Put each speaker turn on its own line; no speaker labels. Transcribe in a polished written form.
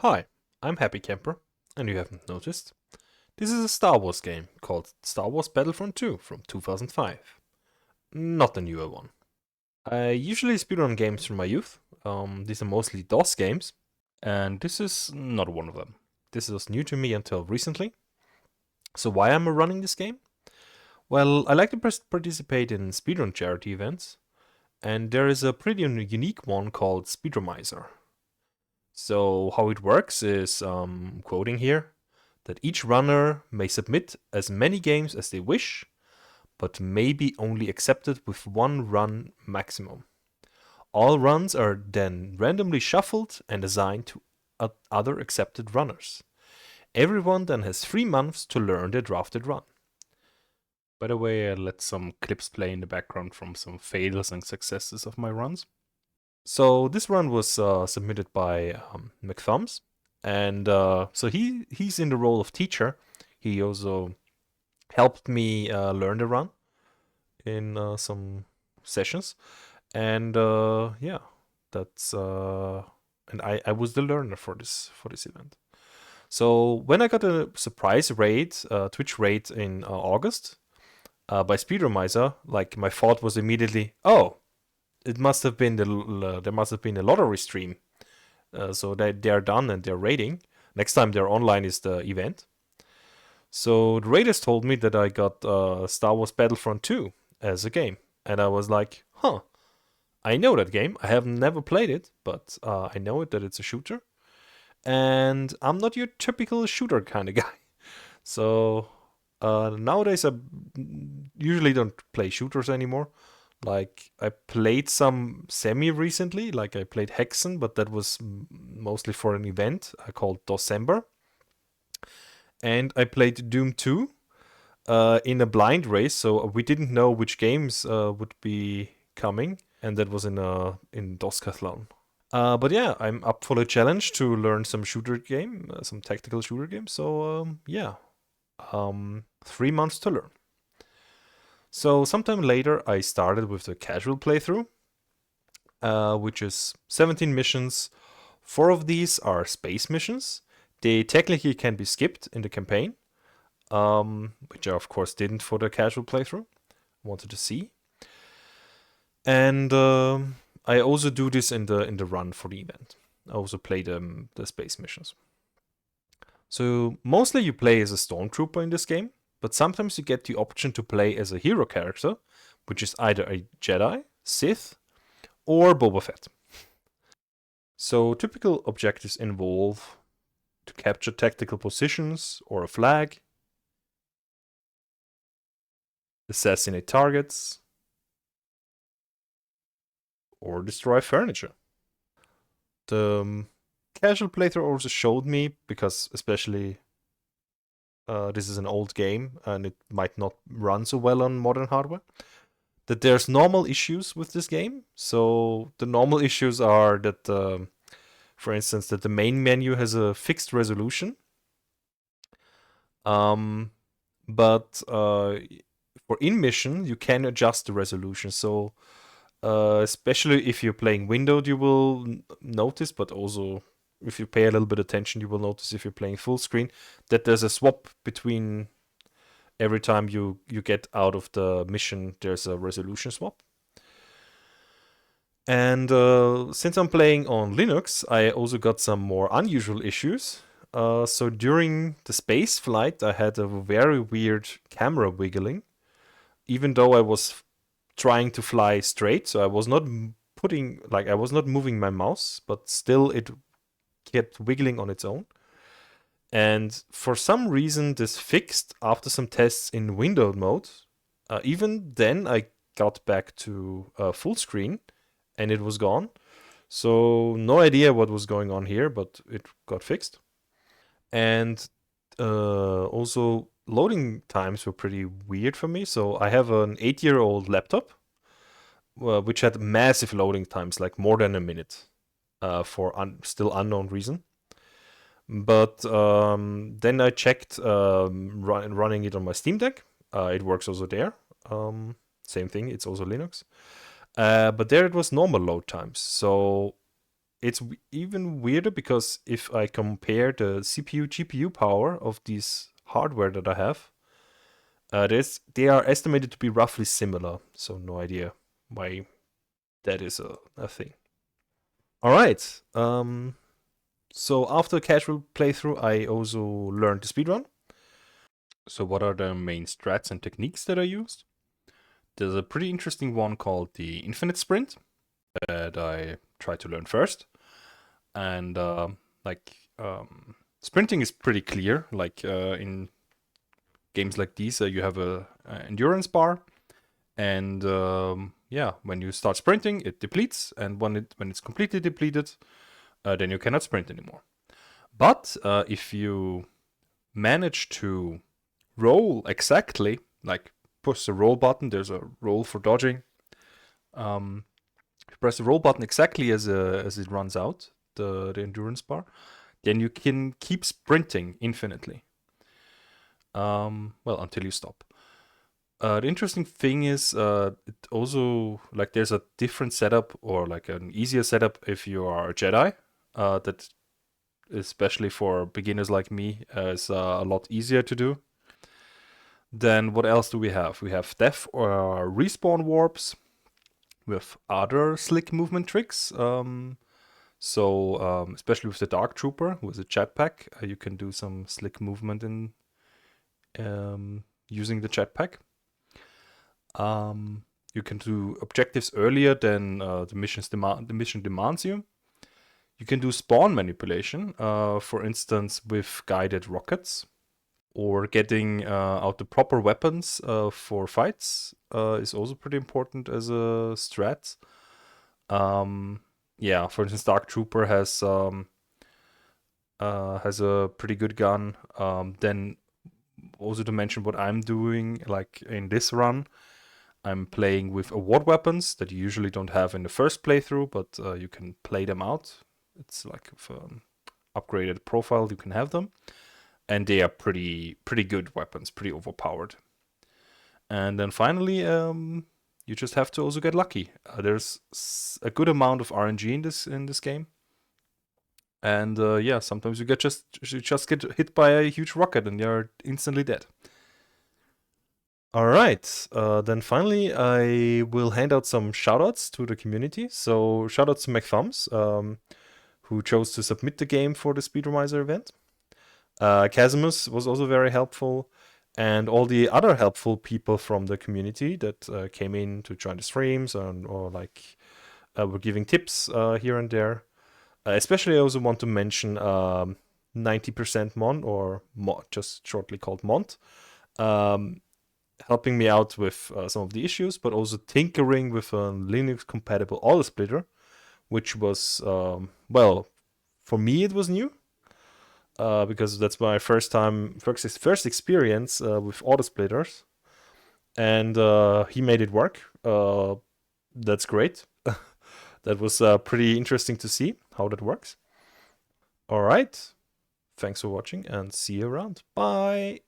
Hi, I'm Happy Camper, and you haven't noticed. This is a Star Wars game called Star Wars Battlefront 2 from 2005. Not the newer one. I usually speedrun games from my youth. These are mostly DOS games, and this is not one of them. This was new to me until recently. So why am I running this game? Well, I like to participate in speedrun charity events, and there is a pretty unique one called speedromizer. So how it works is, quoting here, that each runner may submit as many games as they wish, but may be only accepted with one run maximum. All runs are then randomly shuffled and assigned to other accepted runners. Everyone then has 3 months to learn their drafted run. By the way, I let some clips play in the background from some fails and successes of my runs. So this run was submitted by McThumbs, and so he's in the role of teacher. He also helped me learn the run in some sessions, and yeah, that's and I was the learner for this event. So when I got a surprise raid, Twitch raid in August by speedromizer, like my thought was immediately, oh, it must have been there must have been a lottery stream. So they're done and they're raiding. Next time they're online is the event. So the raiders told me that I got Star Wars Battlefront 2 as a game. And I was like, huh, I know that game. I have never played it, but I know it that it's a shooter. And I'm not your typical shooter kind of guy. So nowadays I usually don't play shooters anymore. Like I played some semi recently, like I played Hexen, but that was mostly for an event called December. And I played Doom 2 in a blind race, so we didn't know which games would be coming, and that was in Doskathlon. But yeah, I'm up for the challenge to learn some shooter game, some tactical shooter game. So yeah, 3 months to learn. So sometime later, I started with the casual playthrough, which is 17 missions. 4 of these are space missions. They technically can be skipped in the campaign, which I of course didn't for the casual playthrough. Wanted to see, and I also do this in the run for the event. I also play the space missions. So mostly you play as a stormtrooper in this game, but sometimes you get the option to play as a hero character, which is either a Jedi, Sith, or Boba Fett. So typical objectives involve to capture tactical positions or a flag, assassinate targets, or destroy furniture. The casual playthrough also showed me, because especially this is an old game and it might not run so well on modern hardware, that there's normal issues with this game. So the normal issues are that, for instance, that the main menu has a fixed resolution. But for in-mission, you can adjust the resolution. So especially if you're playing windowed, you will notice, but also if you pay a little bit attention, you will notice if you're playing full screen that there's a swap between every time you get out of the mission, there's a resolution swap. And since I'm playing on Linux, I also got some more unusual issues. So during the space flight, I had a very weird camera wiggling, even though I was trying to fly straight. So I was not I was not moving my mouse, but still it kept wiggling on its own. And for some reason, this fixed after some tests in windowed mode. Even then, I got back to full screen, and it was gone. So no idea what was going on here, but it got fixed. And also loading times were pretty weird for me. So I have an 8-year-old laptop, which had massive loading times, like more than a minute, for still unknown reason. But then I checked running it on my Steam Deck. It works also there. Same thing, it's also Linux. But there it was normal load times. So it's even weirder because if I compare the CPU GPU power of these hardware that I have, they are estimated to be roughly similar. So no idea why that is a thing. All right. So after casual playthrough, I also learned the speedrun. So what are the main strats and techniques that I used? There's a pretty interesting one called the infinite sprint that I tried to learn first. And sprinting is pretty clear. Like in games like these, you have a endurance bar, and yeah, when you start sprinting, it depletes, and when it's completely depleted, then you cannot sprint anymore. But if you manage to roll exactly, like push the roll button, there's a roll for dodging. If you press the roll button exactly as it runs out, the endurance bar, then you can keep sprinting infinitely. Well, until you stop. The interesting thing is, it also, like, there's a different setup or like an easier setup if you are a Jedi. That, especially for beginners like me, is a lot easier to do. Then what else do we have? We have death or respawn warps with other slick movement tricks. Especially with the Dark Trooper with a jetpack, you can do some slick movement in using the jetpack. You can do objectives earlier than the mission demands you. You can do spawn manipulation, for instance, with guided rockets, or getting out the proper weapons for fights is also pretty important as a strat. Yeah, for instance, Dark Trooper has a pretty good gun. Then also to mention what I'm doing, like in this run, I'm playing with award weapons that you usually don't have in the first playthrough, but you can play them out. It's like with upgraded profile, you can have them, and they are pretty good weapons, pretty overpowered. And then finally, you just have to also get lucky. There's a good amount of RNG in this game, and yeah, sometimes you just get hit by a huge rocket and you're instantly dead. All right, then finally I will hand out some shoutouts to the community. So shoutouts to McThumbs, who chose to submit the game for the speedromizer event. Casimus was also very helpful, and all the other helpful people from the community that came in to join the streams or like were giving tips here and there. Especially I also want to mention 90% Mon, or just shortly called Mont, helping me out with some of the issues, but also tinkering with a Linux compatible auto splitter, which was, well, for me it was new. Because that's my first experience with auto splitters, and he made it work. That's great. That was pretty interesting to see how that works. All right, thanks for watching and see you around. Bye.